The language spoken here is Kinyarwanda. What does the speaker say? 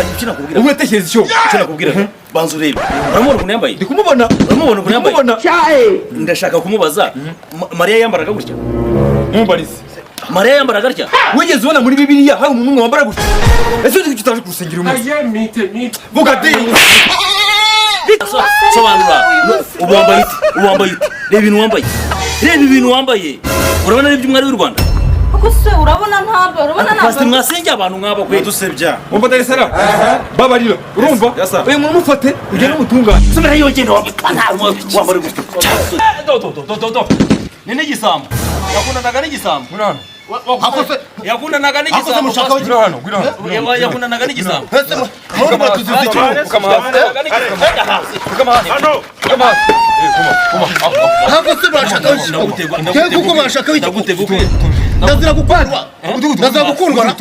Ukina kubwira. Ubu yatekereza icyo. Ukina kubwira. Banza urebe. Uramubona ukuntu yambaye? Ndi kumubona. Uramubona ukuntu yambaye? Kumubona. Ndashaka kumubaza. Mariya yambaraga gutya? Mumbarize. Mariya yambaraga gutya? Wigeze ubona muri Bibiliya hari umuntu wambara gutya? Ese uzi ko utaje ku rusengero umunsi? Vuga de. Sobanura. Uwambaye ute? Uwambaye ute? Reba ibintu wambaye. Reba ibintu wambaye. Urabona ari by'umwari w'u Rwanda? Kose urabona ntabwo Pastor mwasenge abantu nk'aba kwe dusebya. Umva Dar es Salaam. Babarira. Urumva? Uyu muntu mufate ujye n'umutungane. Subira yogenda wambara gutya. Do. Nene gisambo. Yakundanaga n'igisambo. Murano. Yakundanaga n'igisambo. Yakundanaga n'igisambo. Ahora matuzizi cyo. Kama. Hako se bashaka wishiko. Kego kuko bashaka wishiko. Ndazira gukundwa. Ndazira gukundwa.